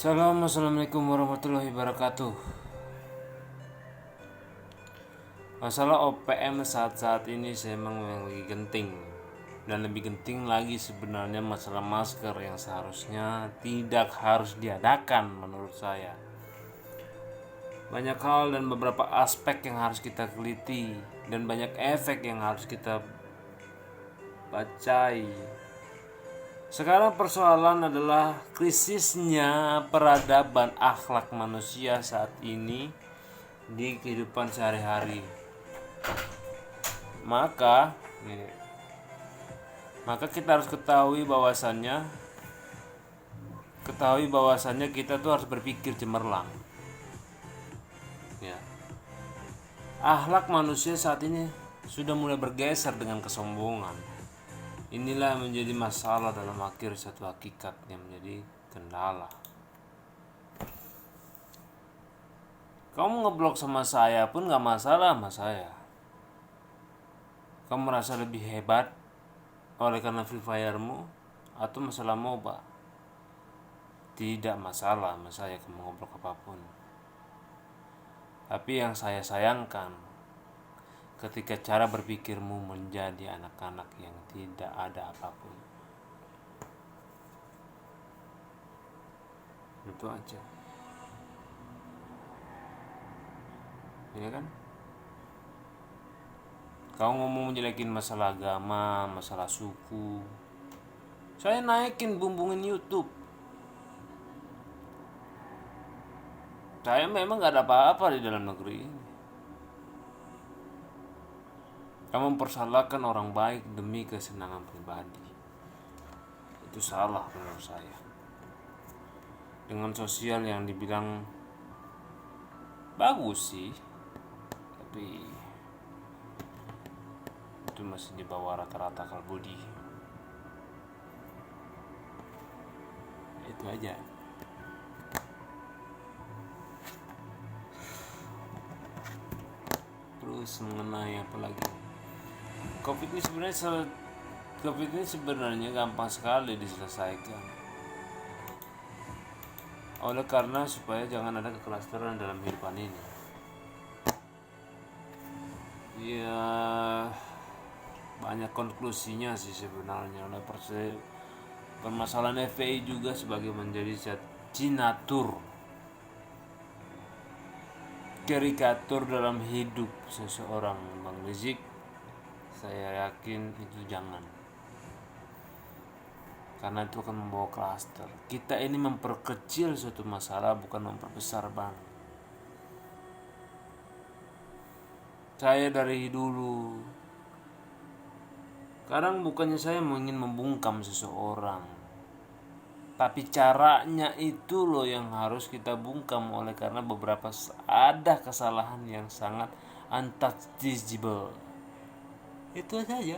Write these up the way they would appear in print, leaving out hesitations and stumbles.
Assalamualaikum warahmatullahi wabarakatuh. Masalah OPM saat-saat ini saya memang lagi genting. Dan lebih genting lagi sebenarnya masalah masker yang seharusnya tidak harus diadakan menurut saya. Banyak hal dan beberapa aspek yang harus kita teliti, dan banyak efek yang harus kita bacai. Sekarang persoalan adalah krisisnya peradaban akhlak manusia saat ini di kehidupan sehari-hari. Maka kita harus ketahui bahwasannya kita tuh harus berpikir cemerlang. Ya. Akhlak manusia saat ini sudah mulai bergeser dengan kesombongan. Inilah yang menjadi masalah dalam akhir satu hakikat yang menjadi kendala. Kamu ngeblok sama saya pun gak masalah sama saya. Kamu merasa lebih hebat oleh karena Free Fire-mu atau masalah MOBA? Tidak masalah sama saya kamu ngeblok apapun. Tapi yang saya sayangkan ketika cara berpikirmu menjadi anak-anak yang tidak ada apapun. Itu aja. Ya kan? Kau ngomong menjelekin masalah agama, masalah suku. Saya naikin bumbungin YouTube. Saya memang gak ada apa-apa di dalam negeri ini. Kamu mempersalahkan orang baik demi kesenangan pribadi. Itu salah menurut saya. Dengan sosial yang dibilang bagus sih, tapi itu masih di bawah rata-rata kalbudi. Itu aja. Terus mengenai apa lagi? Covid ini sebenarnya gampang sekali diselesaikan. Oleh karena supaya jangan ada kekelasteran dalam kehidupan ini. Ya, banyak konklusinya sih sebenarnya. Oleh permasalahan FPI juga sebagai menjadi sinatur karikatur dalam hidup seseorang, Bang Rizik. Saya yakin itu jangan, karena itu akan membawa klaster. Kita ini memperkecil suatu masalah, bukan memperbesar, Bang. Saya dari dulu, kadang bukannya saya ingin membungkam seseorang, tapi caranya itu loh yang harus kita bungkam. Oleh karena beberapa ada kesalahan yang sangat untouchable. Itu saja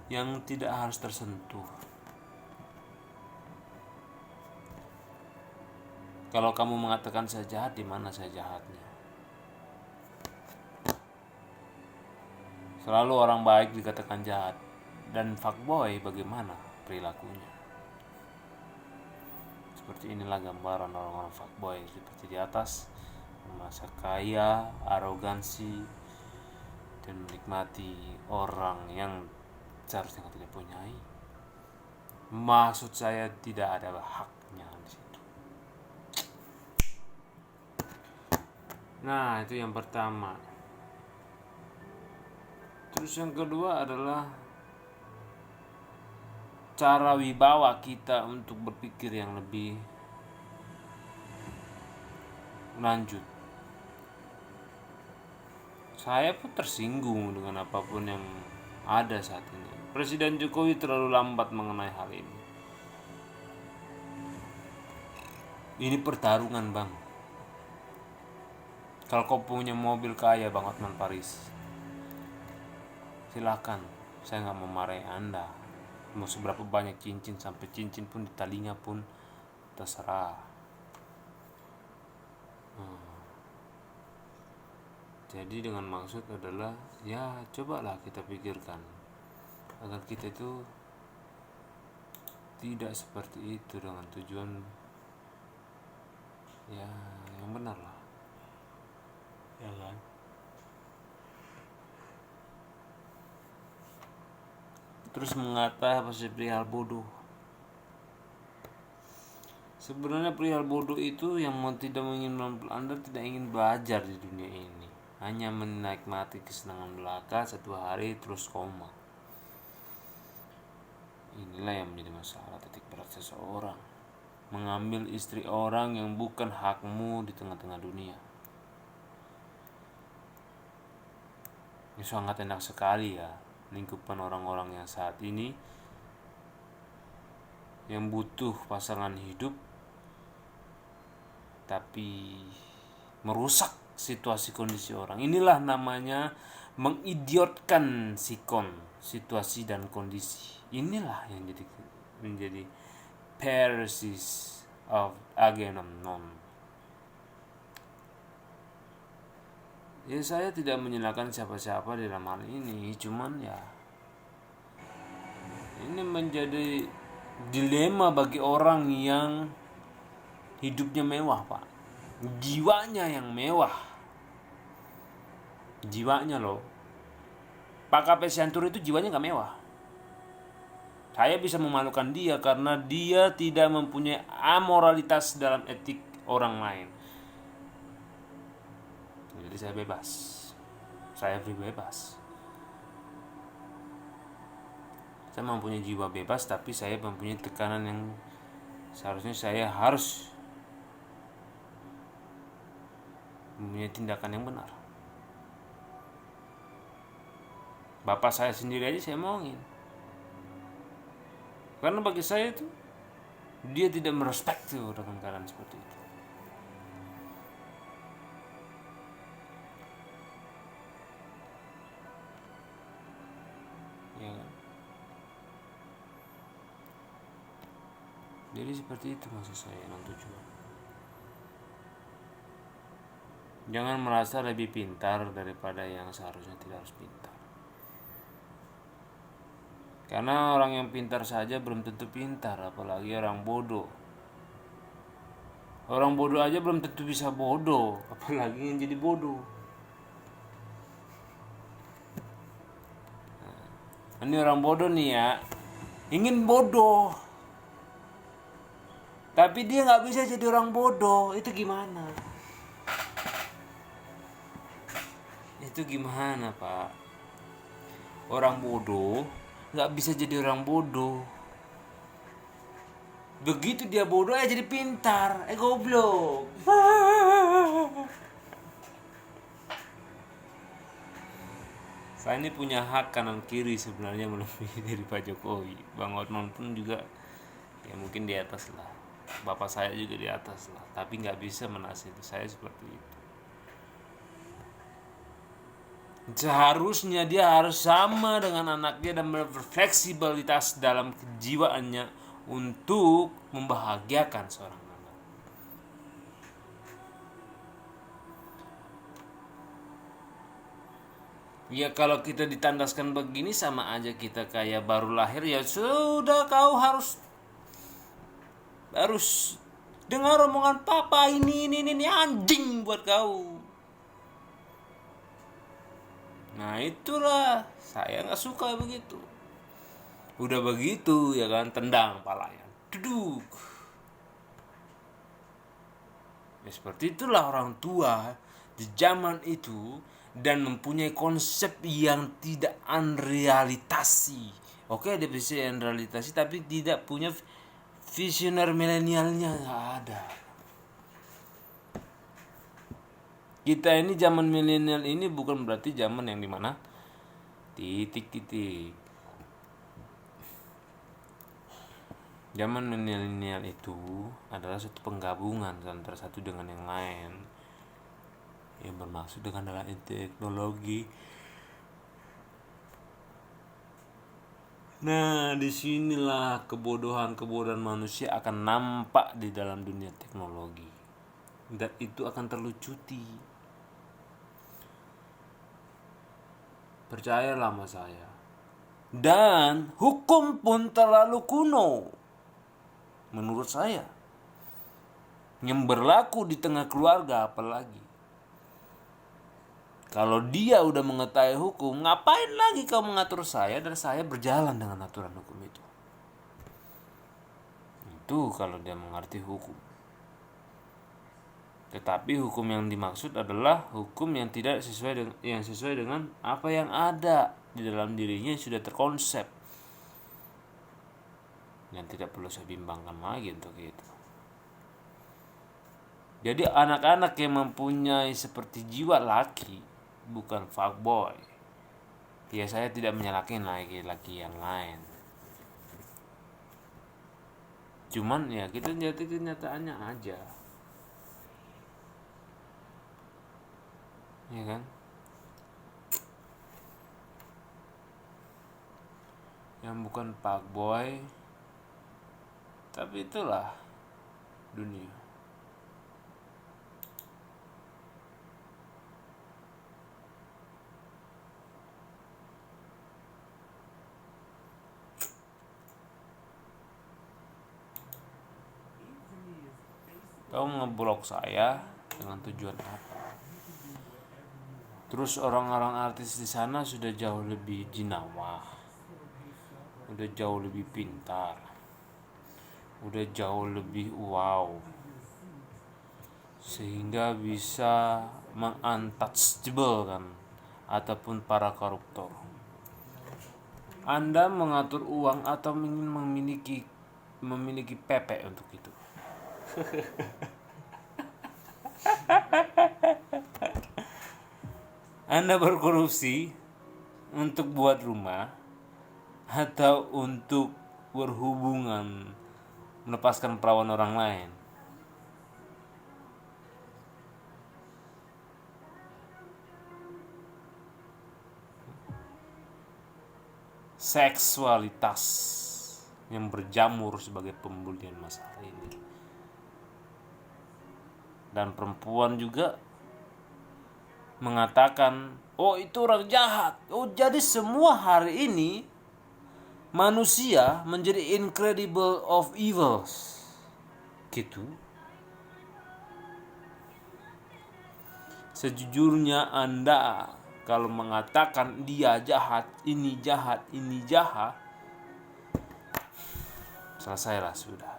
yang tidak harus tersentuh. Kalau kamu mengatakan saya jahat, di mana saya jahatnya? Selalu orang baik dikatakan jahat, dan fuckboy bagaimana perilakunya? Seperti inilah gambaran orang-orang fuckboy, seperti di atas, merasa kaya, arogansi, dan menikmati orang yang seharusnya tidak punyai. Maksud saya tidak ada haknya di situ. Nah, itu yang pertama. Terus yang kedua adalah cara wibawa kita untuk berpikir yang lebih lanjut. Saya pun tersinggung dengan apapun yang ada saat ini. Presiden Jokowi terlalu lambat mengenai hal ini. Ini pertarungan, Bang. Kalau kau punya mobil kaya, Bang Hotman Paris, silakan. Saya nggak memarahi Anda. Mau seberapa banyak cincin, sampai cincin pun di talinya pun terserah. Jadi dengan maksud adalah, ya cobalah kita pikirkan agar kita itu tidak seperti itu dengan tujuan ya yang benar lah, ya kan? Terus mengata apa sih perihal bodoh? Sebenarnya perihal bodoh itu yang Anda tidak ingin belajar di dunia ini, hanya menikmati kesenangan belaka satu hari terus koma. Inilah yang menjadi masalah titik berat seseorang, mengambil istri orang yang bukan hakmu di tengah-tengah dunia. Ini sangat enak sekali ya lingkupan orang-orang yang saat ini yang butuh pasangan hidup tapi merusak situasi kondisi orang. Inilah namanya mengidiotkan sikon, situasi dan kondisi. Inilah yang menjadi Pharisees of Agamemnon. Ya saya tidak menyalahkan siapa-siapa dalam hal ini, cuman ya ini menjadi dilema bagi orang yang hidupnya mewah, Pak. Jiwanya yang mewah. Jiwanya loh. Pak KP Siantur itu jiwanya gak mewah. Saya bisa memalukan dia karena dia tidak mempunyai amoralitas dalam etik orang lain. Jadi saya bebas. Saya free bebas. Saya mempunyai jiwa bebas, tapi saya mempunyai tekanan yang seharusnya saya harus mempunyai tindakan yang benar. Bapak saya sendiri aja saya omongin, karena bagi saya itu dia tidak merespek tuh dengan keadaan seperti itu. Ya kan? Jadi seperti itu maksud saya dengan tujuan. Jangan merasa lebih pintar daripada yang seharusnya tidak harus pintar. Karena orang yang pintar saja belum tentu pintar, apalagi orang bodoh. Orang bodoh aja belum tentu bisa bodoh, apalagi yang jadi bodoh. Nah, ini orang bodoh nih ya, ingin bodoh, tapi dia nggak bisa jadi orang bodoh. Itu gimana? Itu gimana, Pak? Orang bodoh nggak bisa jadi orang bodoh. Begitu dia bodoh jadi pintar. Goblok. Saya ini punya hak kanan kiri sebenarnya melebihi dari Pak Jokowi. Bang Otman pun juga ya mungkin di atas lah. Bapak saya juga di atas lah. Tapi nggak bisa menasihati saya seperti itu. Seharusnya dia harus sama dengan anaknya dan berfleksibilitas dalam kejiwaannya untuk membahagiakan seorang anak. Ya kalau kita ditandaskan begini sama aja kita kayak baru lahir, ya sudah kau harus dengar omongan papa, ini anjing buat kau. Nah itulah saya nggak suka begitu. Udah begitu ya kan, tendang palanya, duduk. Ya seperti itulah orang tua di zaman itu, dan mempunyai konsep yang tidak unrealitasi. Oke, dia bisa unrealitasi tapi tidak punya visioner milenialnya, nggak ada. Kita ini zaman milenial ini bukan berarti zaman yang dimana titik. Zaman milenial itu adalah suatu penggabungan antara satu dengan yang lain, yang bermaksud dengan dalam teknologi. Nah, disinilah kebodohan manusia akan nampak di dalam dunia teknologi, dan itu akan terlucuti. Percayalah sama saya. Dan hukum pun terlalu kuno. menurut saya. Yang berlaku di tengah keluarga apalagi. Kalau dia udah mengetahui hukum, ngapain lagi kau mengatur saya dan saya berjalan dengan aturan hukum itu. Itu kalau dia mengerti hukum. Tetapi hukum yang dimaksud adalah hukum yang tidak sesuai dengan apa yang ada di dalam dirinya yang sudah terkonsep. Yang tidak perlu saya bimbangkan lagi untuk itu. Jadi anak-anak yang mempunyai seperti jiwa laki, bukan fuckboy. Ya saya tidak menyalahkan laki-laki yang lain. Cuman ya kita lihat kenyataannya aja. Ya kan? Yang bukan fuckboy, tapi itulah dunia. Kau ngeblok saya dengan tujuan apa? Terus orang-orang artis di sana sudah jauh lebih jinawah, udah jauh lebih pintar, udah jauh lebih wow, sehingga bisa menguntouchable kan, ataupun para koruptor. Anda mengatur uang atau ingin memiliki pepek untuk itu. Anda berkorupsi untuk buat rumah atau untuk berhubungan melepaskan perawan orang lain. Seksualitas yang berjamur sebagai pembulian masalah ini. Dan perempuan juga mengatakan, oh itu orang jahat. Oh jadi semua hari ini manusia menjadi incredible of evils. Gitu. Sejujurnya Anda kalau mengatakan dia jahat, ini jahat, ini jahat, selesailah sudah.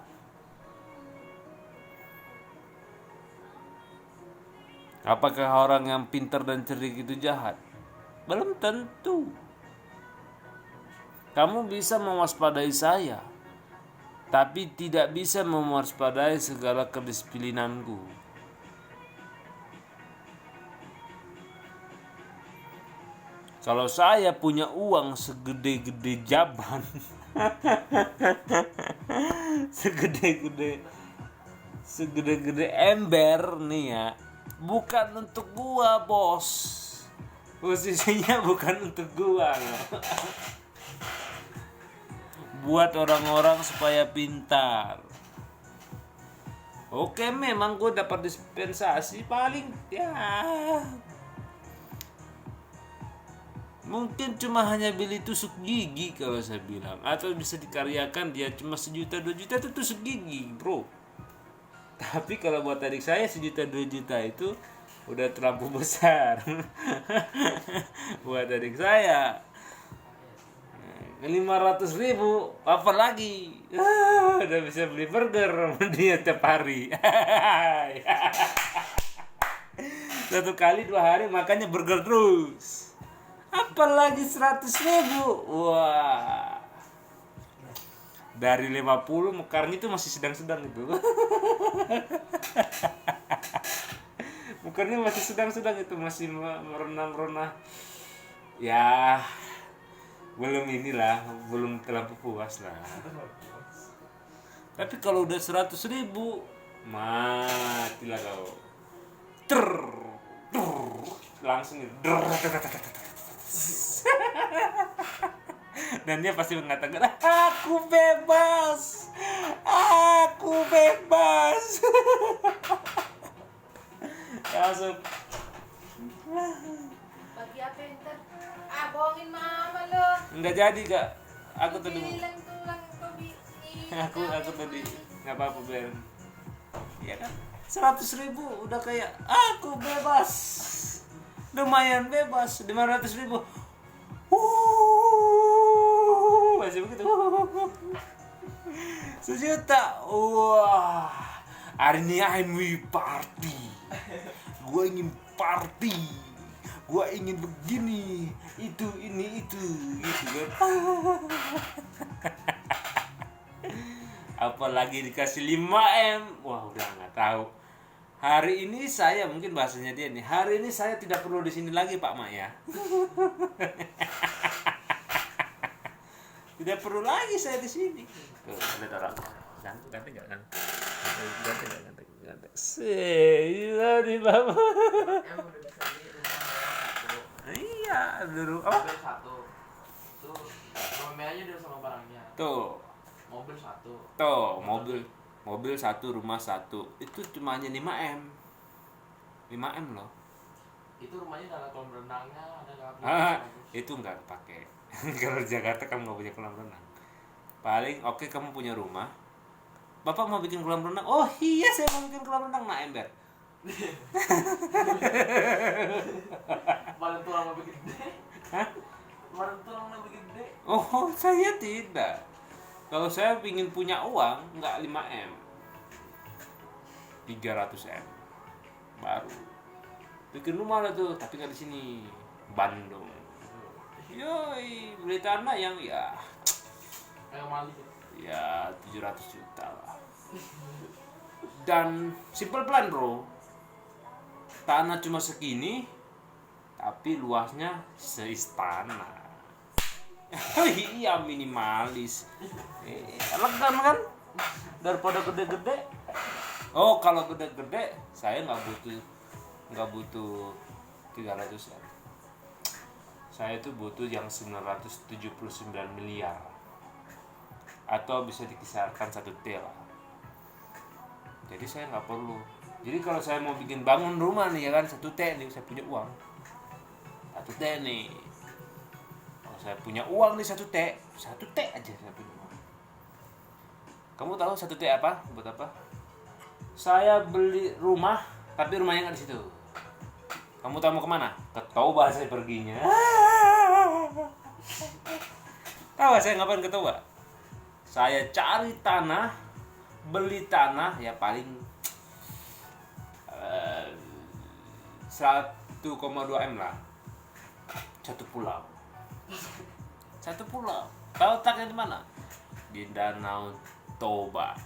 Apakah orang yang pintar dan cerdik itu jahat? Belum tentu. Kamu bisa mewaspadai saya, tapi tidak bisa mewaspadai segala kedisiplinanku. Kalau saya punya uang segede-gede jaban, segede-gede ember nih ya, bukan untuk gua bos, posisinya bukan untuk gua. Buat orang-orang supaya pintar. Oke, memang gua dapat dispensasi paling ya mungkin cuma hanya beli tusuk gigi kalau saya bilang, atau bisa dikaryakan dia cuma 1 juta 2 juta itu tusuk gigi bro. Tapi kalau buat adik saya 1 juta 2 juta itu udah terlalu besar. Buat adik saya 500.000 apa lagi, udah bisa beli burger dia tiap hari. 1 kali 2 hari makannya burger terus. Apalagi 100.000. Wah. Dari 50 mekarnya itu masih sedang-sedang itu. Mekarnya masih sedang-sedang itu, masih merenah-merenah. Ya, belum terlalu puas lah. Tapi kalau udah 100.000, matilah kau. Langsung gitu. Dan dia pasti mengatakan, aku bebas. Langsung bagi apa enter? Bohongin mama lo. enggak jadi kak. Aku tadi bilang tulang kau aku tadi nggak apa-apa Ben. Ya kan 100.000 udah kayak aku bebas, lumayan bebas. 500.000 masih begitu. 1 juta, wah hari ini I'm we party, gue ingin party, gue ingin begini, itu ini itu gitu kan. Apalagi dikasih 5M, wah udah nggak tahu. Hari ini saya, mungkin bahasanya dia nih, hari ini saya tidak perlu di sini lagi Pak Mak ya. Tidak perlu lagi saya di sini. Tuh, ada orang ganti nggak kan? Ganti. Iya di bawah. Em udah bisa beli rumah Iya, dulu. Oh, mobil 1 tuh rumah aja udah sama barangnya. tuh, Mobil 1 mobil 1, rumah 1. Itu cuma hanya 5M. 5M loh. itu rumahnya ada kolam renangnya, ada kapal. Itu nggak pakai. Kalau di Jakarta kamu nggak punya kolam renang. Paling oke, kamu punya rumah. Bapak mau bikin kolam renang? Oh iya, saya mau bikin kolam renang. Nah, ember. Kemarin tulang lebih gede. Hah? Kemarin tulang lebih gede. Oh, saya tidak. Kalau saya ingin punya uang, nggak 5M, 300M baru bikin rumah lah tuh, tapi nggak di sini, Bandung. Yoi, beli tanah yang Kayak Mali. ya 700 juta lah. Dan simple plan bro, tanah cuma segini, tapi luasnya seistana. Iya, minimalis. Elegan kan? Daripada gede-gede. Oh, kalau gede-gede saya nggak butuh 300 ya. Saya itu butuh yang 979 miliar. Atau bisa dikisarkan 1T lah. Jadi saya nggak perlu. Jadi kalau saya mau bikin bangun rumah nih ya kan, 1T nih, saya punya uang 1T nih. Saya punya uang nih 1T aja saya punya uang. Kamu tahu 1T apa? Buat apa? Saya beli rumah, tapi rumahnya nggak di situ. Kamu tahu mau kemana? Ke Toba saya perginya. Tahu saya ngapain ke Toba? Saya cari tanah, beli tanah ya paling 1,2M lah. Satu pulau. Tahu letaknya di mana? Di Danau Toba,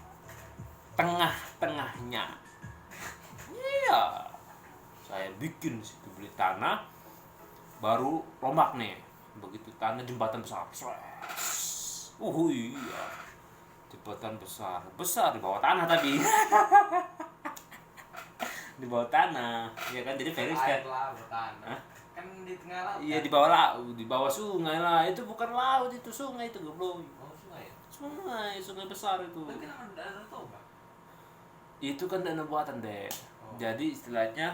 tengah-tengahnya. Iya, saya bikin situ, beli tanah, baru rombak nih. Begitu tanah, jembatan besar. Iya, jembatan besar di bawah tanah tadi. Di bawah tanah, ya kan, jadi very Air lah bertanah. Kan di tengah laut. Iya, di bawah laut, di bawah sungai lah. Itu bukan laut, itu sungai itu goblok. Oh, sungai ya? Sungai besar itu. Tapi kan ada Danau Toba. Itu kan dana buatan deh. Oh. Jadi istilahnya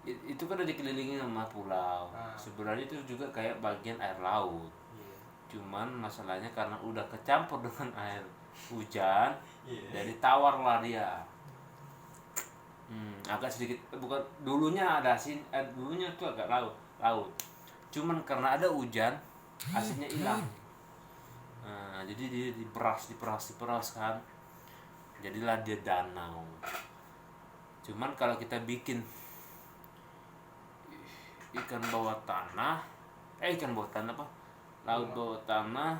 itu kan udah dikelilingi sama pulau. Sebenarnya itu juga kayak bagian air laut. Iya. Cuman masalahnya karena udah kecampur dengan air hujan, Iya. jadi tawar lah dia. Agak sedikit, bukan dulunya ada asin, dulunya tuh agak laut. Cuman karena ada hujan, asinnya hilang. Nah, jadi dia diperas kan. Jadilah dia danau. Cuman kalau kita bikin ikan bawah tanah apa? Laut bawah tanah,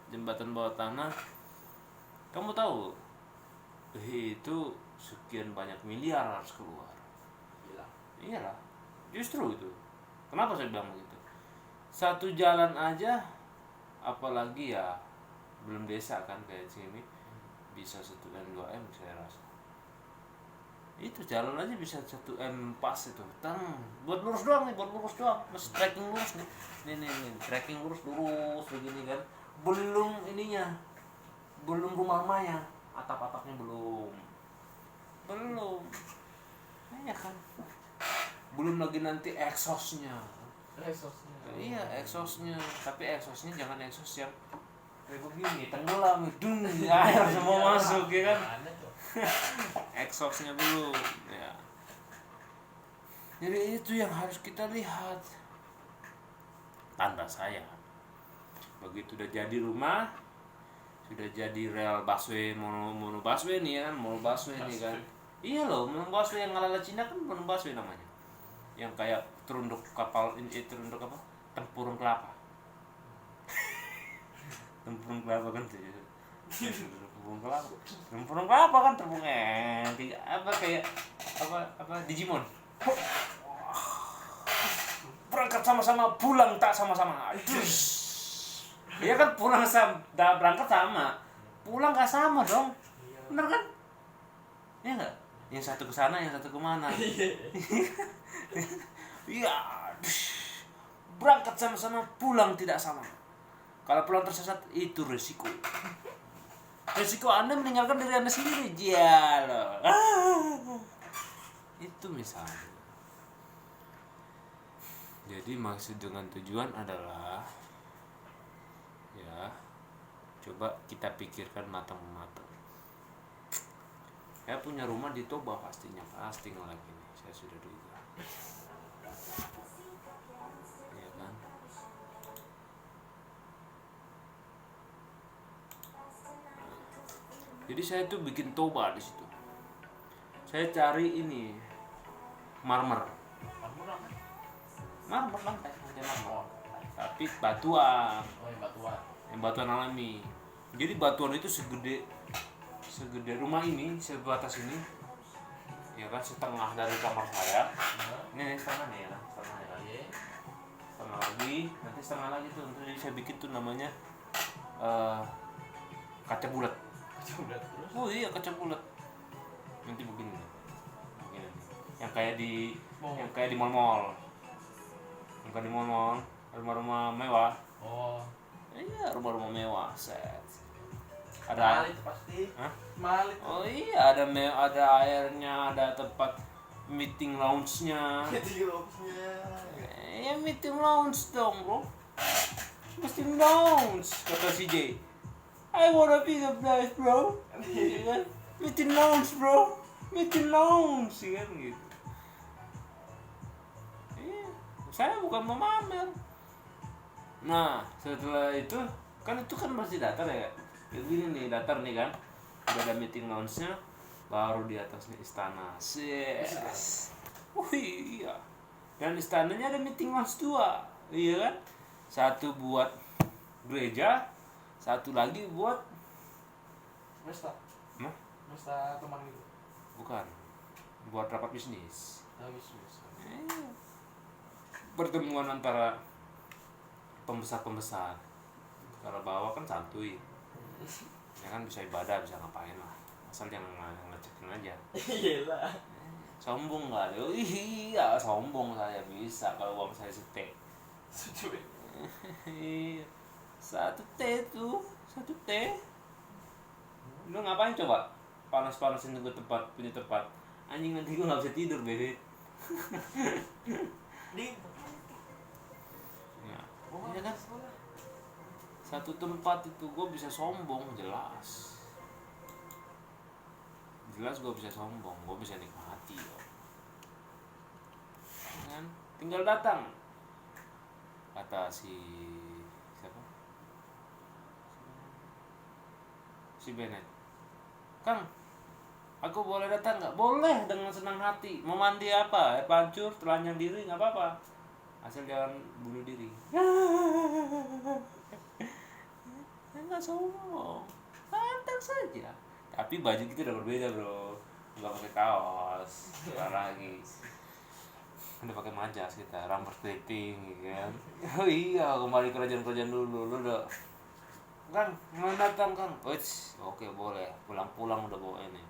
jembatan bawah tanah. Kamu tahu? Itu sekian banyak miliar harus keluar. Gila. Iyalah. Justru itu. Kenapa saya bilang begitu? Satu jalan aja, apalagi ya belum desa kan kayak sini, bisa 1M 2M saya rasa. Itu jalan aja bisa 1M pas itu. Buat lurus doang, masih trekking lurus nih. Nih, trekking lurus begini kan. Belum ininya. Belum rumah-rumahnya, atap-atapnya belum. Iya kan. Belum lagi nanti exhaustnya. Exhaustnya. Iya, exhaustnya. Tapi exhaustnya jangan exhaust yang kayak begini tenggelam dung air semua masuk ya kan. Mana tuh? Exhaustnya belum ya. Jadi itu yang harus kita lihat. Tanda saya begitu udah jadi rumah, sudah jadi rel busway, mono busway nih ya kan, mono busway nih kan. Iya loh, mono busway yang ala Cina kan mono busway namanya, yang kayak terunduk kapal ini, terunduk apa, tempurung kelapa. Tempurung kelapa kan tuh. Tempurung kelapa kan tepung apa kayak apa Digimon. Berangkat sama-sama, pulang tak sama-sama. Iya kan pulang berangkat sama, pulang gak sama dong, bener kan? Iya nggak? Yang satu ke sana, yang satu kemana? Iya, berangkat sama-sama, pulang tidak sama. Kalau pulang tersesat itu resiko. Resiko Anda meninggalkan diri Anda sendiri, jalo. Itu misalnya. Jadi maksud dengan tujuan adalah ya coba kita pikirkan matang-matang. Saya punya rumah di Toba pastinya pasti ngelak ini, saya sudah duga. Ya kan? Jadi saya tuh bikin Toba di situ. Saya cari ini marmer lantai marmer. Tapi batuan. Oh, yang batuan. Yang batuan alami. Jadi batuan itu segede rumah ini, sebatas ini. Ya kan, setengah dari kamar saya. Ini setengah nih ya, setengah ya. Setengah lagi, nanti setengah lagi tuh. Nanti saya bikin tuh namanya kaca bulat. Kaca bulat terus. Oh iya, kaca bulat. Nanti begini. Yang kayak di mall-mall. Yang kayak di mall-mall, rumah-rumah mewah. Oh. Iya, rumah-rumah mewah, set. Mahal itu pasti. Hah? Mahal itu. Oh iya, ada airnya, ada tempat meeting lounge-nya. Meeting lounge-nya. Ya meeting lounge dong, bro. Meeting lounge, kata CJ. I wanna be the best, bro. Iya kan? Meeting lounge, bro. Meeting lounge, kan gitu. Iya, saya bukan mau mamer. Nah, setelah itu kan masih datar ya. Begini nih, datar nih kan. Udah ada meeting lounge-nya, baru di atasnya istana. Yes. Oh iya. Dan istananya ada meeting lounge 2. Iya kan? Satu buat gereja, satu lagi buat Mesta. Hah? Mesta teman gitu. Bukan. Buat rapat bisnis. Habis. Pertemuan antara pembesar-pembesar. Kalau bawah kan santuy. Ya kan bisa ibadah, bisa ngapain lah. Asal jangan ngecekin aja. Iyalah. Sombong nggak ada. Iya, sombong saya bisa kalau uang saya setek. Setuju. Iya. Satu teh tuh, satu teh. Lu ngapain coba? Panas-panasin gue punya tempat. Anjing nanti gue nggak bisa tidur, bebe. Ya, iya kan? Satu tempat itu gue bisa sombong, jelas gue bisa sombong, gue bisa nikmati loh. Kan? Tinggal datang, kata si siapa? Si Bennett. Kang, aku boleh datang nggak? Boleh, dengan senang hati. Mau mandi apa? Pancur, telanjang diri nggak apa-apa. Asal jangan bunuh diri. Enggak sombong, santai saja. Tapi baju kita udah berbeda, bro. Nggak pakai kaos, lagi. Udah pakai majas kita, rambut keriting, kan? Oh iya, kembali kerajaan dulu, lu udah. Kang, mau datang Kang? Oke boleh. Pulang-pulang udah bawa ini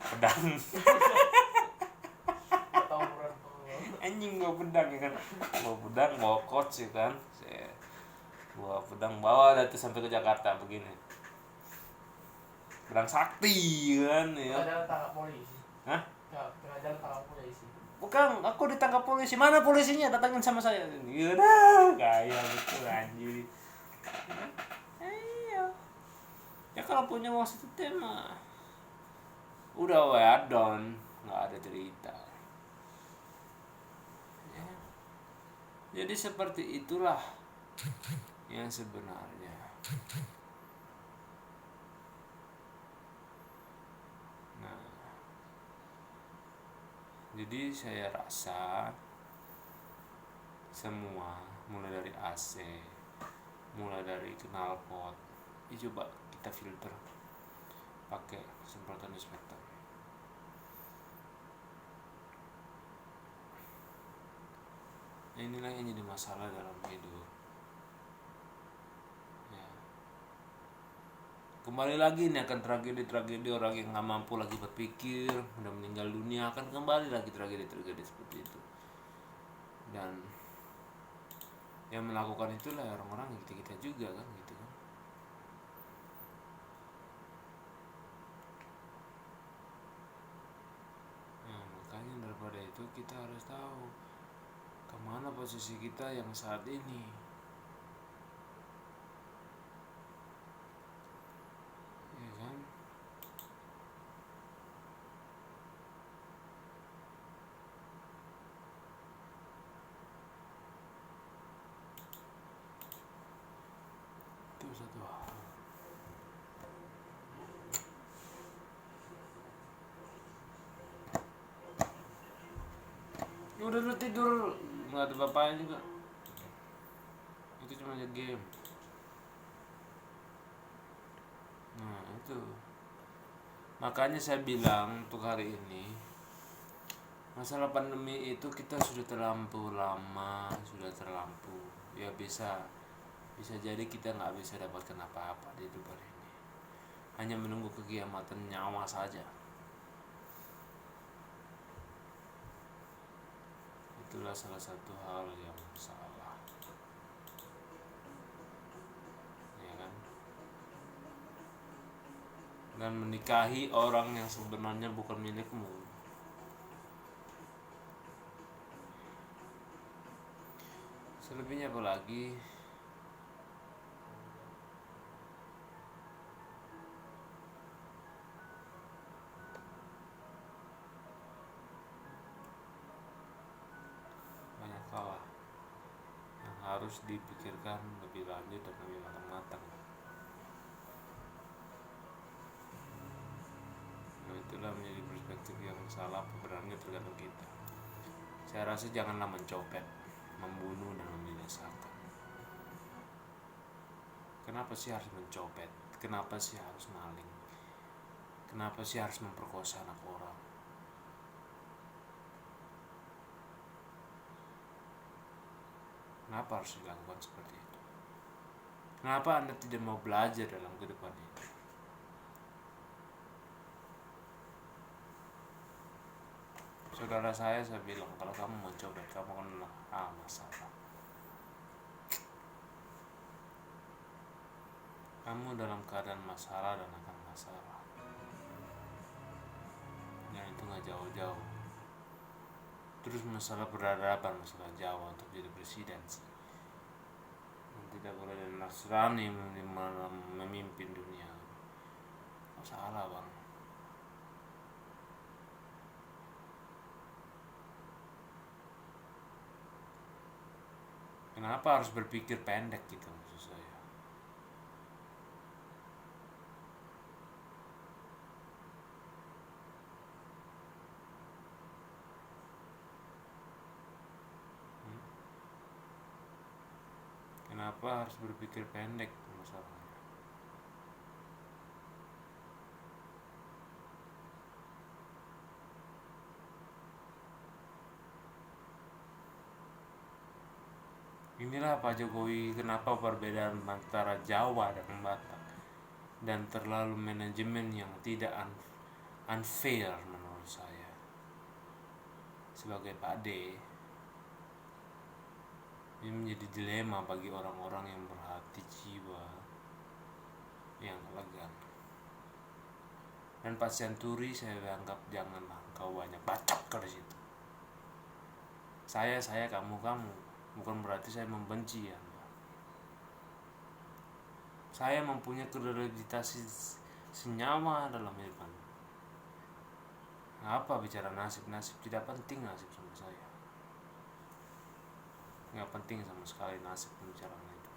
pedang. Anjing bawa pedang ya kan? Bawa pedang, bawa coach ya kan? Bawa pedang, bawa dari sampai ke Jakarta begini. Pedang sakti kan ya. Tengah tangkap polisi. Hah? Tengah jalan tangkap polisi. Bukan, aku ditangkap polisi. Mana polisinya? Datangin sama saya. Iya, gaya gitu anjir. Iya. kalau punya uang 1 T mah udah wear down, nggak ada cerita. Ya. Jadi seperti itulah yang sebenarnya. Nah, jadi saya rasa semua, mulai dari AC, mulai dari knalpot, coba kita filter pakai semprotan disinfektan. Inilah yang jadi masalah dalam hidup. Ya. Kembali lagi nih akan tragedi-tragedi orang yang nggak mampu lagi berpikir, udah meninggal dunia, akan kembali lagi tragedi-tragedi seperti itu. Dan yang melakukan itulah orang-orang kita juga kan gitu kan. Nah, makanya daripada itu kita harus tahu kemana posisi kita yang saat ini. Ya kan? Itu satu hal. Udah lu tidur, nggak ada bapaknya juga. Itu cuma aja game. Nah itu, makanya saya bilang untuk hari ini masalah pandemi itu kita sudah terlampau lama, sudah terlampau. Ya bisa jadi kita nggak bisa dapatkan apa-apa di hidup ini, hanya menunggu kekiamatan nyawa saja. Itulah salah satu hal yang salah, ya kan? Dan menikahi orang yang sebenarnya bukan milikmu. Selebihnya apa lagi? Banyak hal lah yang harus dipikirkan lebih lanjut dan lebih matang-matang. Nah, itulah menjadi perspektif yang salah, sebenarnya tergantung kita. Saya rasa janganlah mencopet, membunuh dan membinasakan. Kenapa sih harus mencopet? Kenapa sih harus maling? Kenapa sih harus memperkosa anak orang? Kenapa harus dilakukan seperti itu? Kenapa Anda tidak mau belajar dalam kehidupan ini? Saudara saya bilang, kalau kamu mau coba, kamu akan masalah. Kamu dalam keadaan masalah dan akan masalah. Dan itu gak jauh-jauh. Terus masalah peradaban, masalah Jawa untuk jadi presiden sih. Tidak boleh ada Nasrani memimpin dunia. Masalah bang. Kenapa harus berpikir pendek gitu maksud saya? Kenapa harus berpikir pendek masalahnya? Inilah Pak Jokowi, kenapa perbedaan antara Jawa dan Batak dan terlalu manajemen yang tidak unfair menurut saya. Sebagai Pak D, ini menjadi dilema bagi orang-orang yang berhati jiwa yang elegan. Dan Pak Senturi saya anggap janganlah kau banyak bacot ke situ. Saya kamu, bukan berarti saya membenci Anda. Saya mempunyai kredibilitas senyawa dalam hidup Anda. Apa bicara nasib? Nasib tidak penting nasib sama saya. Nggak penting sama sekali nasib pembicaraan itu.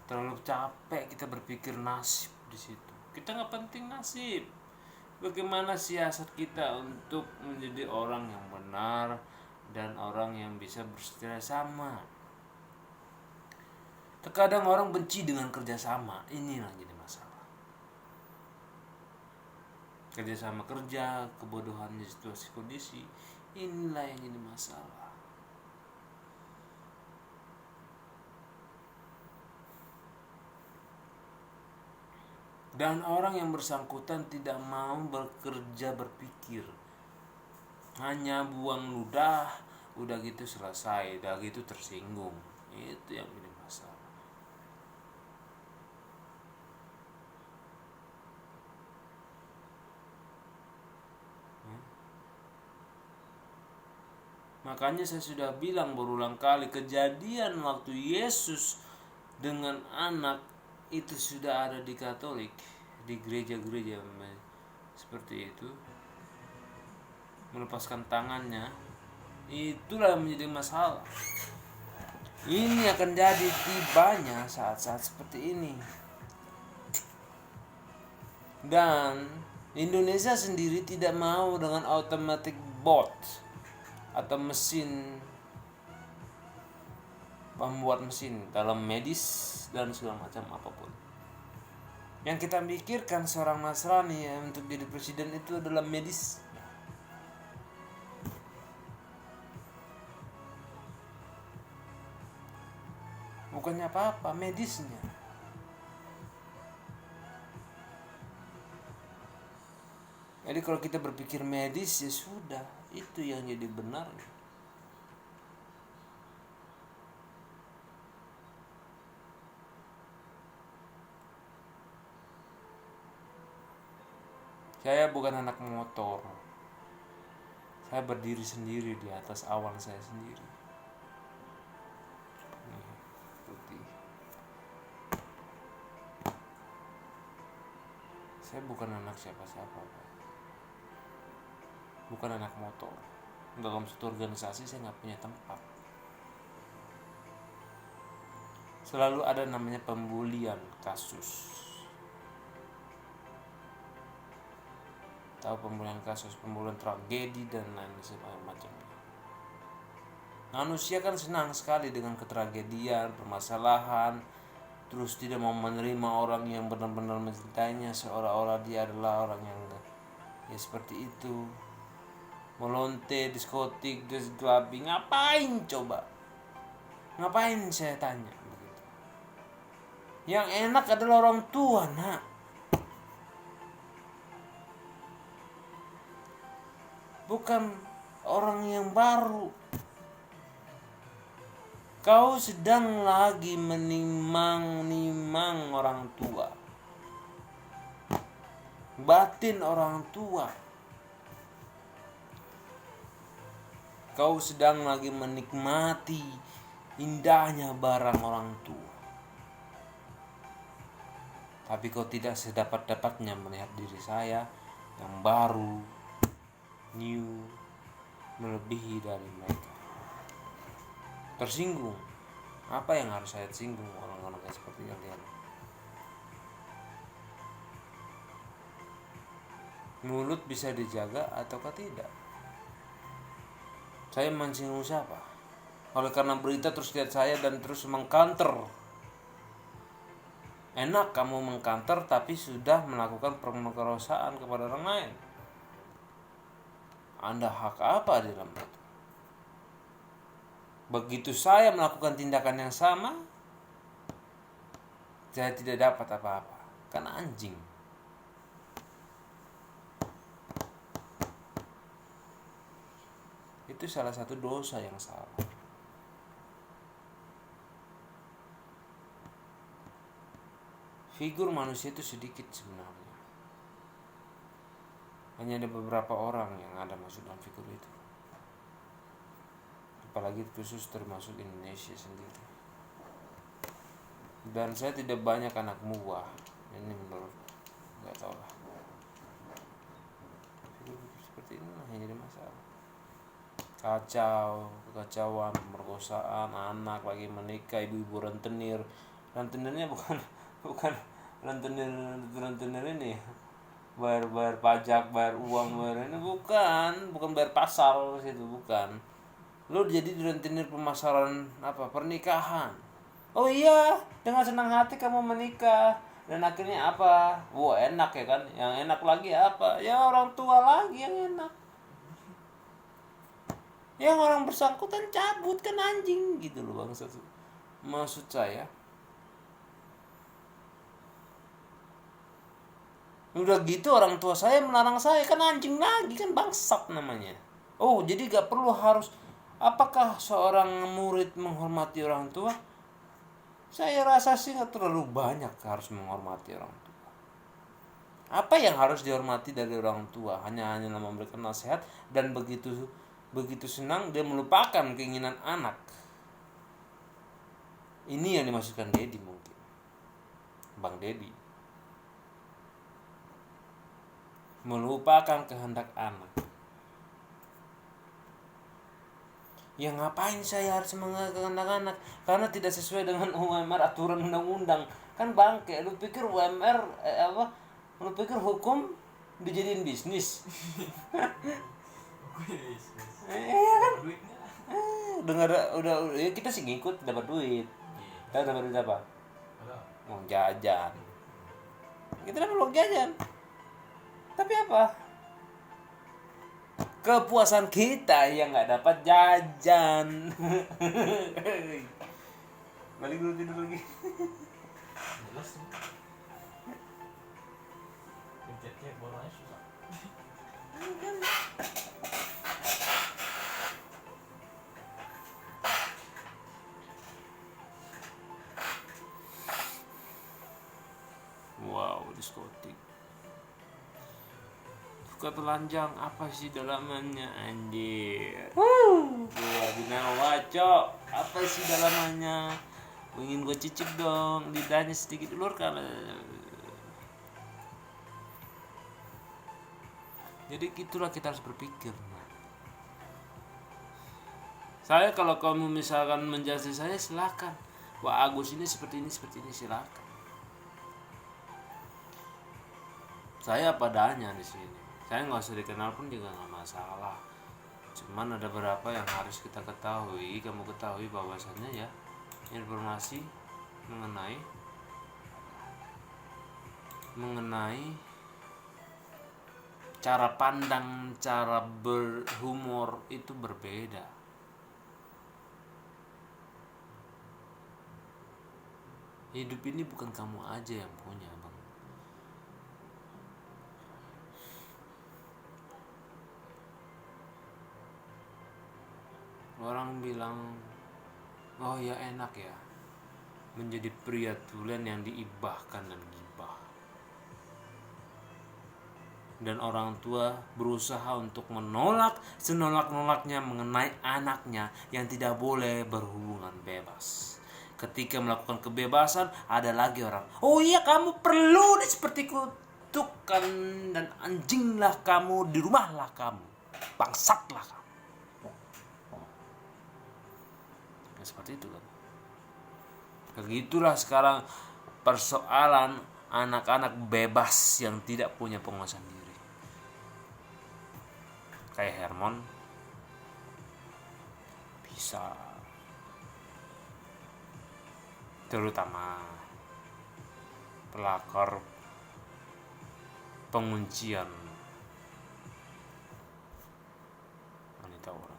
Terlalu capek kita berpikir nasib di situ. Kita nggak penting nasib. Bagaimana siasat kita untuk menjadi orang yang benar dan orang yang bisa bersetia sama. Terkadang orang benci dengan kerjasama. Inilah jadi masalah. Kerjasama kerja, kebodohan di situasi kondisi, inilah yang jadi masalah. Dan orang yang bersangkutan tidak mau bekerja berpikir, hanya buang ludah, udah gitu selesai, udah gitu tersinggung. Itu yang jadi masalah. Makanya saya sudah bilang berulang kali, kejadian waktu Yesus dengan anak itu sudah ada di Katolik, di gereja-gereja seperti itu. Melepaskan tangannya, itulah yang menjadi masalah. Ini akan jadi tibanya saat-saat seperti ini. Dan Indonesia sendiri tidak mau dengan automatic bot atau mesin, pembuat mesin dalam medis dan segala macam apapun. Yang kita pikirkan seorang Nasrani ya, untuk jadi presiden itu adalah medis. Bukannya apa-apa, medisnya. Jadi kalau kita berpikir medis ya sudah, itu yang jadi benar. Saya bukan anak motor. Saya berdiri sendiri di atas awan saya sendiri. Putih. Saya bukan anak siapa-siapa, Pak. Bukan anak motor. Dalam suatu organisasi saya nggak punya tempat. Selalu ada namanya pembulian kasus. Tahu pembulian kasus, pembulian tragedi dan lain sebagainya. Manusia kan senang sekali dengan ketragedian, permasalahan, terus tidak mau menerima orang yang benar-benar mencintainya, seolah-olah dia adalah orang yang ya seperti itu. Melonte, diskotik, clubbing, ngapain coba? Ngapain saya tanya begitu. Yang enak adalah orang tua, nak. Bukan orang yang baru. Kau sedang lagi menimang-nimang orang tua. Batin orang tua. Kau sedang lagi menikmati indahnya barang orang tua. Tapi kau tidak sedapat-dapatnya melihat diri saya yang baru, new, melebihi dari mereka. Tersinggung. Apa yang harus saya singgung orang-orang kayak seperti kalian? Mulut bisa dijaga ataukah tidak? Saya menyinggung siapa? Oleh karena berita terus lihat saya dan terus mengkanter. Enak kamu mengkanter tapi sudah melakukan pemerkosaan kepada orang lain. Anda hak apa di dalam itu? Begitu saya melakukan tindakan yang sama, saya tidak dapat apa-apa. Karena anjing. Itu salah satu dosa yang salah. Figur manusia itu sedikit sebenarnya. Hanya ada beberapa orang yang ada masuk dalam figur itu. Apalagi khusus termasuk Indonesia sendiri. Dan saya tidak banyak anak buah. Ini menurut kekacauan, pemerkosaan anak lagi menikah, ibu-ibu rentenirnya bukan rentenir ini bayar pajak, bayar uang, bayar ini, bukan bayar pasal situ, bukan. Lu jadi rentenir pemasaran pernikahan. Oh iya, dengan senang hati kamu menikah, dan akhirnya apa? Wah, enak ya kan? Yang enak lagi apa? Ya orang tua lagi yang enak. Yang orang bersangkutan cabut kan, anjing gitu loh bang. Maksud saya, udah gitu orang tua saya melarang saya, kan anjing lagi, kan bangsat namanya. Oh, jadi gak perlu harus. Apakah seorang murid menghormati orang tua? Saya rasa sih gak terlalu banyak harus menghormati orang tua. Apa yang harus dihormati dari orang tua? Hanya memberikan nasihat, dan begitu senang dia melupakan keinginan anak. Ini yang dimaksudkan Dedi mungkin, Bang Dedi. Melupakan kehendak anak. Ya ngapain saya harus mengehendak anak? Karena tidak sesuai dengan UMR, aturan undang-undang. Kan bangke, lu pikir UMR lu pikir hukum dijadiin bisnis? Iya kan? Udah ya kita sih ngikut, dapat duit. Kita dapat duit apa? Mau jajan. Kita dapat uang jajan. Tapi apa? Kepuasan kita yang nggak dapat jajan. Balik dulu, tidur lagi. Jelas nih. Pencet borongnya susah. Wow, diskotik. Suka telanjang, apa sih dalamannya anjir? Gua bilang waco, apa sih dalamannya? Ingin gue cicip dong, lidahnya sedikit ulurkan. Jadi gitulah kita harus berpikir. Saya kalau kamu misalkan menjudge saya, silakan. Wah, Agus ini seperti ini silakan. Saya padanya di sini. Saya nggak usah dikenal pun juga nggak masalah. Cuman ada beberapa yang harus kita ketahui. Kamu ketahui bahwasannya ya, informasi mengenai cara pandang, cara berhumor itu berbeda. Hidup ini bukan kamu aja yang punya, bang. Orang bilang, oh ya enak ya menjadi pria tulen yang diibahkan dan gibah. Dan orang tua berusaha untuk menolak senolak-nolaknya mengenai anaknya yang tidak boleh berhubungan bebas. Ketika melakukan kebebasan, ada lagi orang, oh iya kamu perlu seperti kutukan, dan anjinglah kamu, di rumahlah kamu, bangsatlah kamu. Seperti itu kan. Begitulah sekarang persoalan anak-anak bebas yang tidak punya penguasaan diri. Kayak Hermon bisa, terutama pelakor penguncian wanita orang.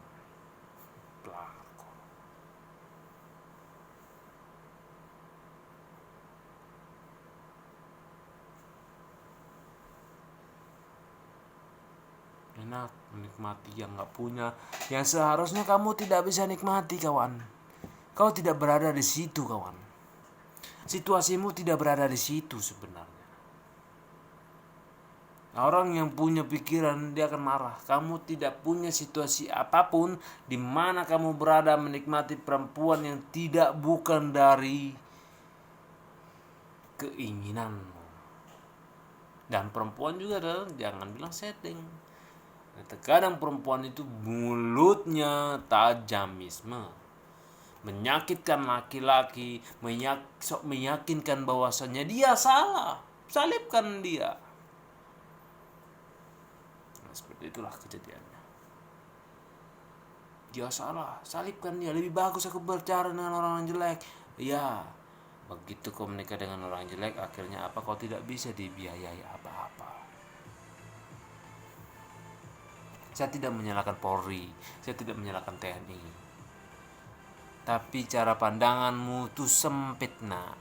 Enak menikmati yang gak punya, yang seharusnya kamu tidak bisa nikmati, kawan. Kau tidak berada di situ, kawan. Situasimu tidak berada di situ sebenarnya. Orang yang punya pikiran, dia akan marah. Kamu tidak punya situasi apapun di mana kamu berada menikmati perempuan yang bukan dari keinginanmu. Dan perempuan juga jangan bilang setting. Terkadang perempuan itu mulutnya tajamisme, menyakitkan laki-laki, sok meyakinkan bahwasannya dia salah, salibkan dia. Nah, seperti itulah kejadiannya. Dia salah, salibkan dia. Lebih bagus aku berbicara dengan orang jelek. Ya, begitu kau menikah dengan orang jelek, akhirnya apa? Kau tidak bisa dibiayai apa-apa. Saya tidak menyalahkan Polri, saya tidak menyalahkan TNI. Tapi cara pandanganmu tuh sempit, nak.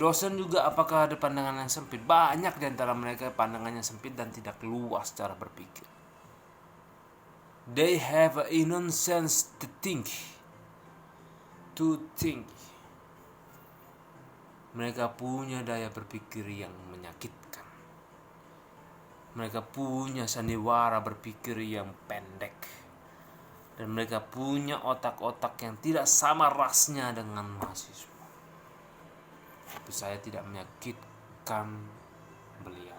Dosen juga apakah ada pandangan yang sempit? Banyak di antara mereka pandangannya sempit dan tidak luas cara berpikir. They have a innocence to think. Mereka punya daya berpikir yang menyakitkan. Mereka punya sandiwara berpikir yang pendek. Dan mereka punya otak-otak yang tidak sama rasnya dengan mahasiswa. Tapi saya tidak menyakitkan beliau.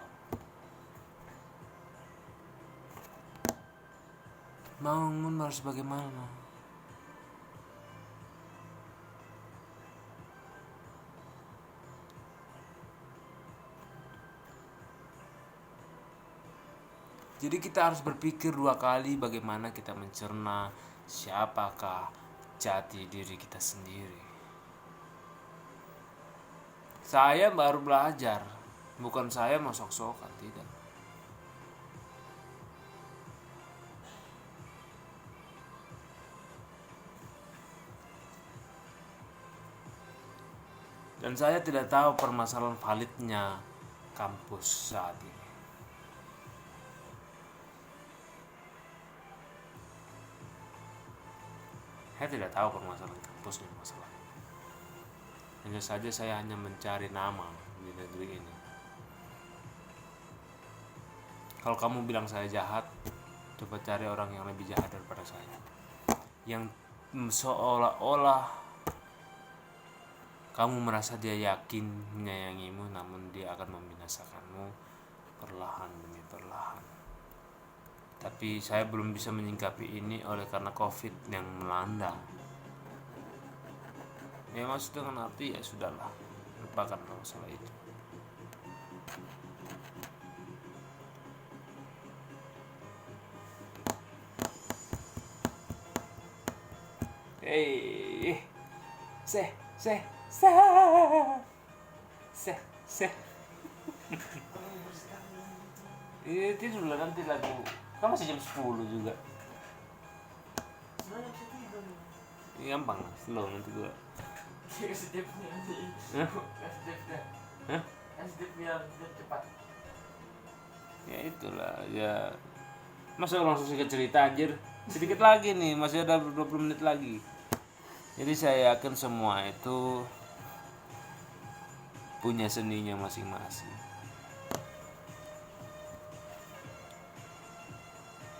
Bangun harus bagaimana? Jadi kita harus berpikir 2 kali bagaimana kita mencerna siapakah jati diri kita sendiri. Saya baru belajar, bukan saya mau sok-sokan, tidak. Dan saya tidak tahu permasalahan validnya kampus saat ini. Saya tidak tahu permasalahan kampusnya masalah. Hanya saja saya hanya mencari nama di negeri ini. Kalau kamu bilang saya jahat, coba cari orang yang lebih jahat daripada saya. Yang seolah-olah kamu merasa dia yakin menyayangimu, namun dia akan membinasakanmu perlahan demi perlahan. Tapi saya belum bisa menyingkapi ini oleh karena COVID yang melanda. Ya maksud dengan arti ya sudahlah, lupakan masalah itu. Tidur lah nanti lagu. Kan masih jam 10 juga. Sebenarnya bisa tidur. Gampang, slow nanti gua. Kasih tipsnya nanti. Kasih tipsnya. Kasih tipsnya biar cepat. Ya itulah ya. Masa langsung sedikit cerita anjir. Sedikit lagi nih, masih ada 20 menit lagi. Jadi saya yakin semua itu punya seninya masing-masing.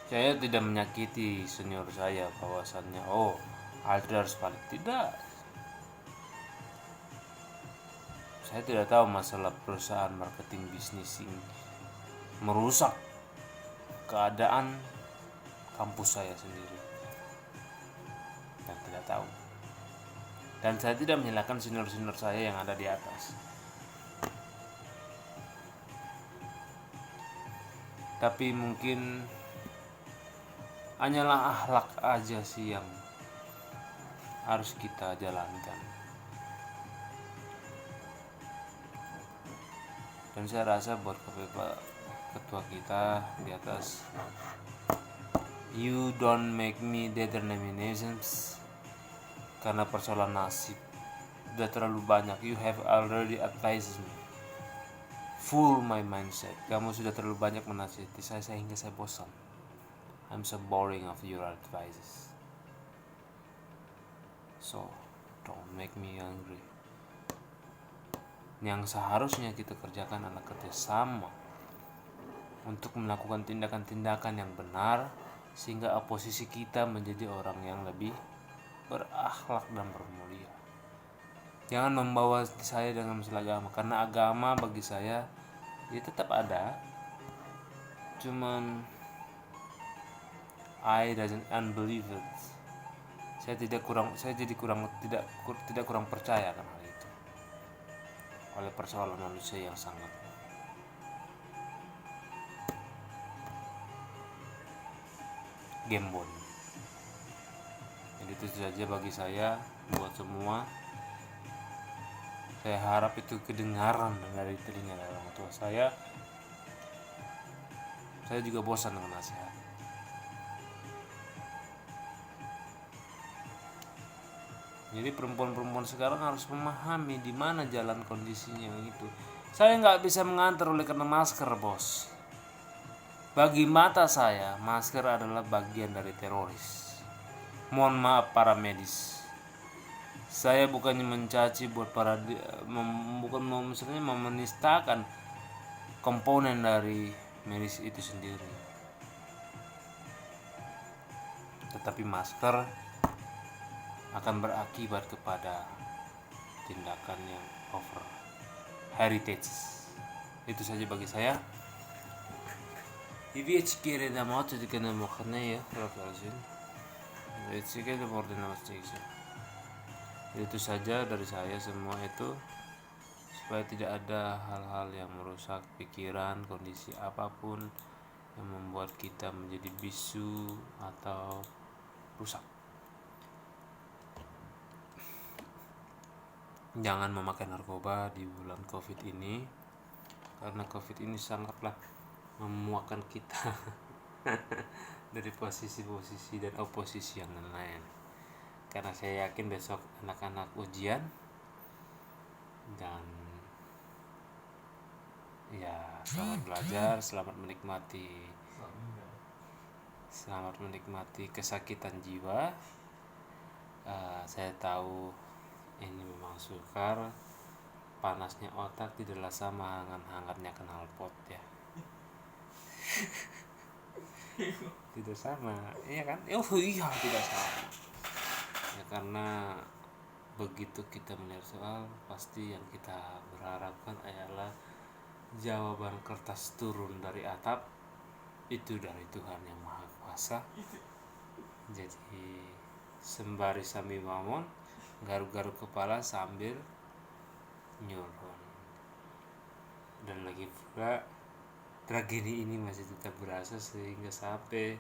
Saya tidak menyakiti senior saya bahwasannya Alda harus balik. Tidak. Saya tidak tahu masalah perusahaan marketing bisnis ini merusak keadaan kampus saya sendiri. Dan tidak tahu. Dan saya tidak menyalahkan senior-senior saya yang ada di atas. Tapi mungkin hanyalah akhlak aja sih yang harus kita jalankan. Dan saya rasa buat ketua kita di atas, you don't make me determinations karena persoalan nasib. Udah terlalu banyak. You have already advised me. Full my mindset. Kamu sudah terlalu banyak menasihati saya sehingga saya bosan. I'm so boring of your advices. So, don't make me angry. Yang seharusnya kita kerjakan adalah kerjasama untuk melakukan tindakan-tindakan yang benar sehingga oposisi kita menjadi orang yang lebih berakhlak dan bermulia. Jangan membawa saya dengan masalah agama, karena agama bagi saya ya tetap ada, cuman I doesn't unbelieve it. Saya jadi tidak kurang percaya kan hal itu, oleh persoalan manusia yang sangat gembon. Jadi itu saja bagi saya, buat semua. Saya harap itu kedengaran dari telinga orang tua saya. Saya juga bosan dengan nasihat. Jadi perempuan-perempuan sekarang harus memahami di mana jalan kondisinya itu. Saya nggak bisa mengantar oleh karena masker, bos. Bagi mata saya, masker adalah bagian dari teroris. Mohon maaf para medis. Saya bukannya mencaci buat bukan mau misalnya memenistakan komponen dari medis itu sendiri. Tetapi masker akan berakibat kepada tindakan yang over heritage. Itu saja bagi saya. I veci che era da moto di che non mo khane ya rakazin. Veci che da borde na station. Itu saja dari saya semua itu, supaya tidak ada hal-hal yang merusak pikiran, kondisi apapun yang membuat kita menjadi bisu atau rusak. Jangan memakai narkoba di bulan Covid ini, karena Covid ini sangatlah memuakkan kita dari posisi-posisi dan oposisi yang lain. Karena saya yakin besok anak-anak ujian, dan ya selamat belajar, selamat menikmati kesakitan jiwa. Saya tahu ini memang sukar, panasnya otak tidaklah sama dengan hangatnya knalpot ya. Tidak sama, iya kan? Iya tidak sama ya, karena begitu kita melihat soal, pasti yang kita berharapkan adalah jawaban kertas turun dari atap, itu dari Tuhan yang Maha Kuasa. Jadi sembari sambil mamon, garuk-garuk kepala sambil nyuruh. Dan lagi pula tragedi ini masih tetap berasa sehingga sampai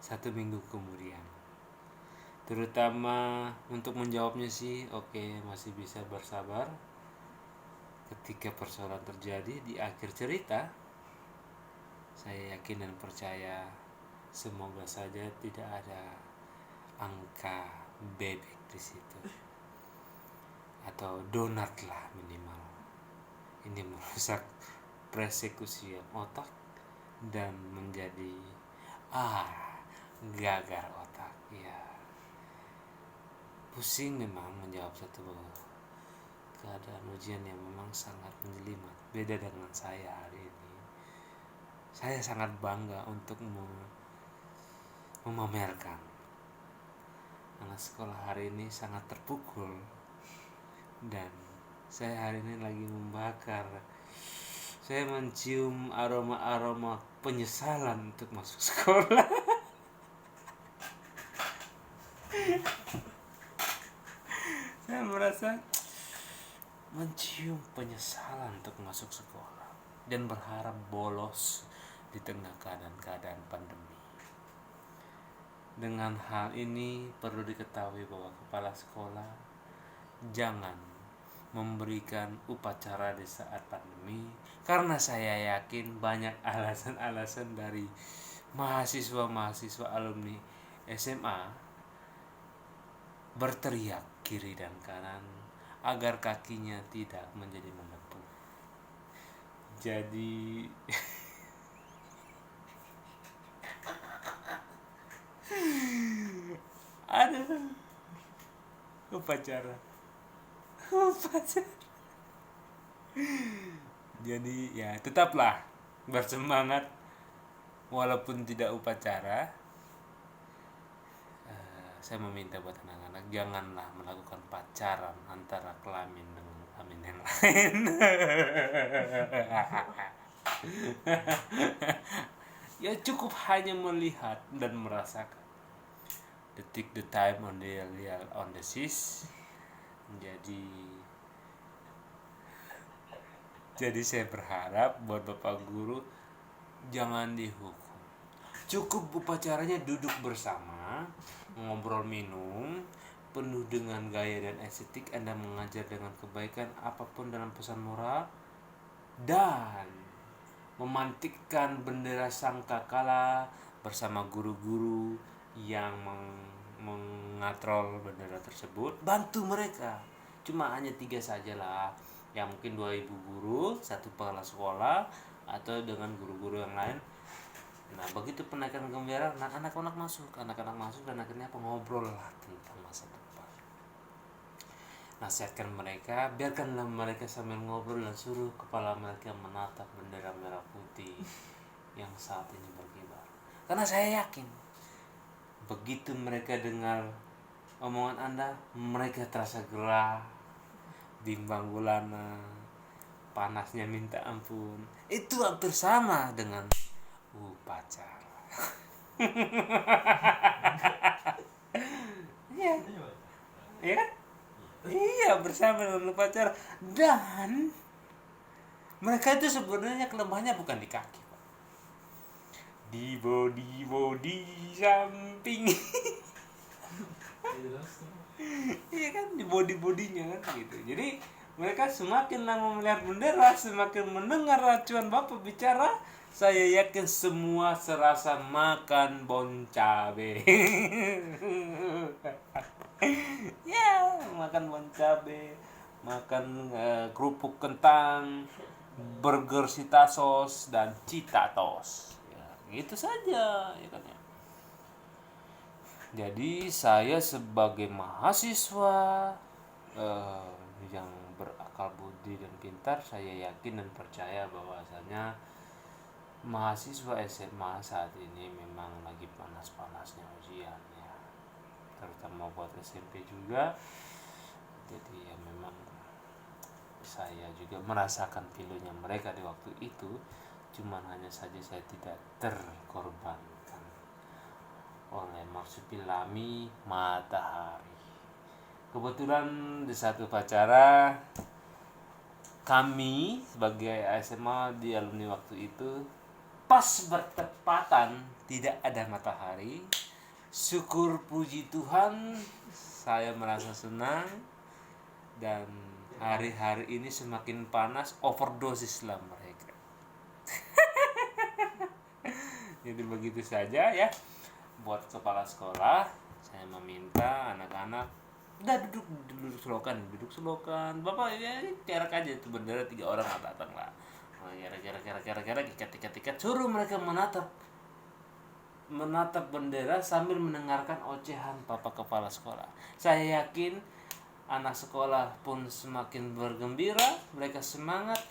1 minggu kemudian. Terutama untuk menjawabnya sih oke, masih bisa bersabar. Ketika persoalan terjadi di akhir cerita, saya yakin dan percaya semoga saja tidak ada angka bebek di situ, atau donat lah minimal. Ini merusak persekusi otak dan menjadi gagar otak ya. Pusing memang menjawab satu keadaan ujian yang memang sangat menjelimet. Beda dengan saya hari ini. Saya sangat bangga untuk memamerkan anak sekolah hari ini sangat terpukul, dan saya hari ini lagi membakar. Saya mencium aroma-aroma penyesalan untuk masuk sekolah. Saya merasa mencium penyesalan untuk masuk sekolah dan berharap bolos di tengah keadaan pandemi. Dengan hal ini perlu diketahui bahwa kepala sekolah jangan memberikan upacara di saat pandemi, karena saya yakin banyak alasan-alasan dari mahasiswa alumni SMA berteriak kiri dan kanan agar kakinya tidak menjadi melepuh. Jadi ada upacara. Jadi ya tetaplah bersemangat walaupun tidak upacara. Saya meminta buat anak-anak janganlah melakukan pacaran antara kelamin dengan kelamin yang lain. Ya cukup hanya melihat dan merasakan. Detik the time on the seas. Jadi saya berharap buat Bapak Guru jangan dihukum. Cukup upacaranya duduk bersama, ngobrol minum, penuh dengan gaya dan estetik. Anda mengajar dengan kebaikan apapun dalam pesan moral dan memantikkan bendera sangkakala bersama guru-guru yang mengatrol bendera tersebut. Bantu mereka. Cuma hanya 3 sajalah. Ya mungkin 2.000 guru, 1 kepala sekolah atau dengan guru-guru yang lain. Nah begitu penaikan bendera, anak-anak masuk dan akhirnya ngobrol lah tentang masa depan. Nasihatkan mereka, biarkanlah mereka sambil ngobrol dan suruh kepala mereka menatap bendera merah putih yang saat ini berkibar. Karena saya yakin begitu mereka dengar omongan Anda, mereka terasa gerah, bimbang gulana, panasnya minta ampun. Itu hampir sama dengan upacara. Iya. Iya kan? Iya, bersama dengan upacara. Dan mereka itu sebenarnya kelemahannya bukan di kaki, Pak. Di body samping. Iya kan, di bodinya kan gitu. Jadi mereka semakin lama melihat bendera, semakin mendengar acuan Bapak bicara, saya yakin semua serasa makan bon cabe. Ya, makan bon cabe, makan kerupuk kentang, burger Citasos dan Citatos. Ya, gitu saja ya kan ya. Jadi saya sebagai mahasiswa yang berakal budi dan pintar, saya yakin dan percaya bahwasanya mahasiswa SMA saat ini memang lagi panas-panasnya ujian ya, terutama buat SMP juga. Jadi ya memang saya juga merasakan pilunya mereka di waktu itu, cuman hanya saja saya tidak terkorbankan oleh marsupilami matahari. Kebetulan di satu upacara kami sebagai SMA di alumni waktu itu pas bertepatan tidak ada matahari. Syukur puji Tuhan, saya merasa senang. Dan hari-hari ini semakin panas, overdosis lah mereka. Jadi begitu saja ya. Buat kepala sekolah, saya meminta anak-anak udah duduk selokan. Bapak ya kerak aja itu bendera 3 orang datang lah. Kira-kira ikat, suruh mereka menatap bendera sambil mendengarkan ocehan Bapak kepala sekolah. Saya yakin anak sekolah pun semakin bergembira, mereka semangat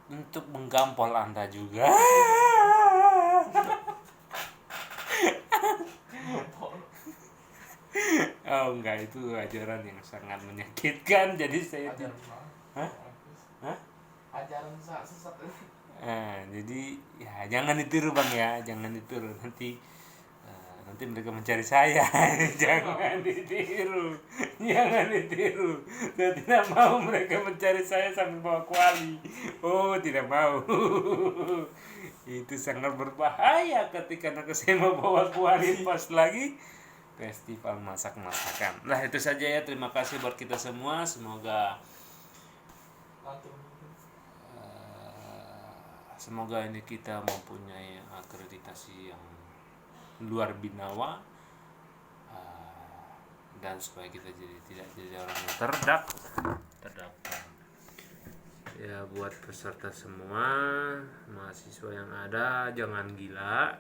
untuk menggampol Anda juga. Oh enggak, itu ajaran yang sangat menyakitkan. Jadi saya ajaran sesat. Jadi ya jangan ditiru Bang ya, jangan ditiru nanti mereka mencari saya. Jangan ditiru. Saya tidak mau mereka mencari saya sambil bawa kuali. Oh tidak mau. Itu sangat berbahaya ketika anak saya mau bawa kuali pas lagi festival masak-masakan. Nah itu saja ya, terima kasih buat kita semua. Semoga ini kita mempunyai akreditasi yang luar binawa, dan supaya kita tidak jadi orang yang terdaftar. Ya buat peserta semua, mahasiswa yang ada jangan gila.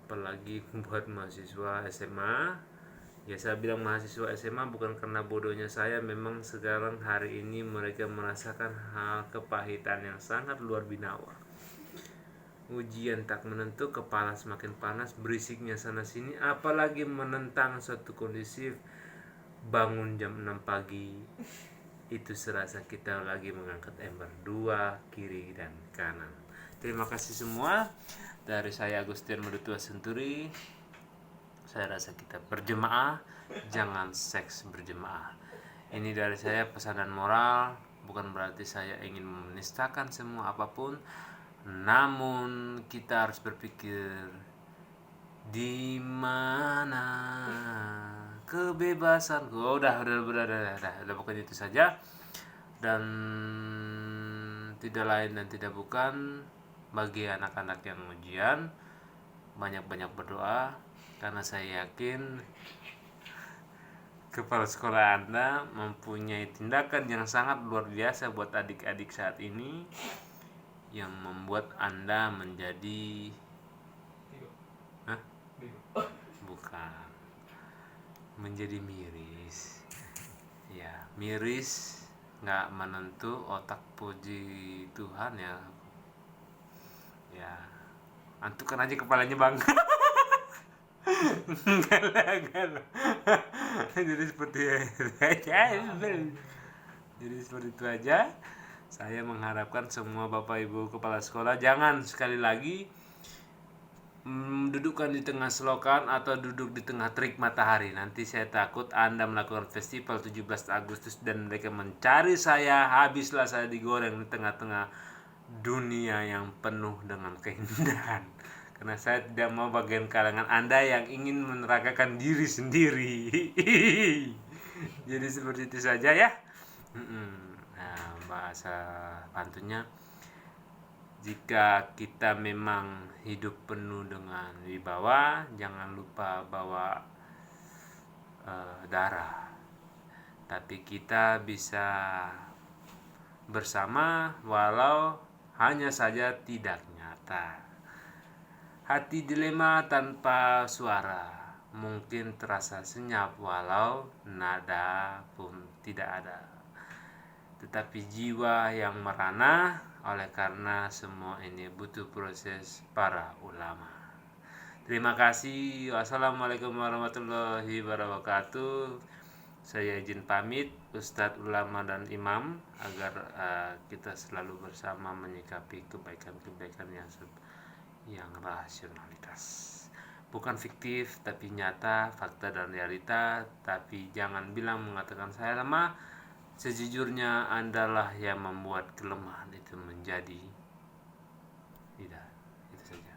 Apalagi buat mahasiswa SMA. Ya saya bilang mahasiswa SMA bukan karena bodohnya saya, memang sekarang hari ini mereka merasakan hal kepahitan yang sangat luar binawa. Ujian tak menentu, kepala semakin panas, berisiknya sana sini, apalagi menentang suatu kondisi bangun jam 6 pagi. Itu serasa kita lagi mengangkat ember 2 kiri dan kanan. Terima kasih semua. Dari saya Agustian Madutua Senturi. Saya rasa kita berjemaah, jangan seks berjemaah. Ini dari saya pesanan moral, bukan berarti saya ingin menistakan semua apapun, namun kita harus berpikir di mana kebebasan. Udah pokoknya itu saja. Dan tidak lain dan tidak bukan, bagi anak-anak yang ujian, banyak-banyak berdoa, karena saya yakin kepala sekolah Anda mempunyai tindakan yang sangat luar biasa buat adik-adik saat ini, yang membuat Anda menjadi bukan menjadi miris. Ya, miris nggak menentu, otak puji Tuhan ya. Ya, antukan aja kepalanya bang. Enggak lah. Jadi seperti itu aja. Saya mengharapkan semua Bapak Ibu kepala sekolah jangan sekali lagi dudukkan di tengah selokan atau duduk di tengah terik matahari. Nanti saya takut Anda melakukan festival 17 Agustus dan mereka mencari saya, habislah saya digoreng di tengah-tengah dunia yang penuh dengan keindahan. Karena saya tidak mau bagian kalangan Anda yang ingin menerakakan diri sendiri. Jadi seperti itu saja ya. Nah, bahasa pantunnya, jika kita memang hidup penuh dengan wibawa, jangan lupa bawa darah. Tapi kita bisa bersama walau hanya saja tidak nyata. Hati dilema tanpa suara, mungkin terasa senyap walau nada pun tidak ada. Tetapi jiwa yang merana, oleh karena semua ini butuh proses para ulama. Terima kasih. Wassalamualaikum warahmatullahi wabarakatuh. Saya izin pamit, Ustadz, ulama, dan imam, agar kita selalu bersama menyikapi kebaikan-kebaikan yang rasionalitas. Bukan fiktif, tapi nyata, fakta dan realita. Tapi jangan bilang mengatakan saya lemah. Sejujurnya Andalah yang membuat kelemahan itu menjadi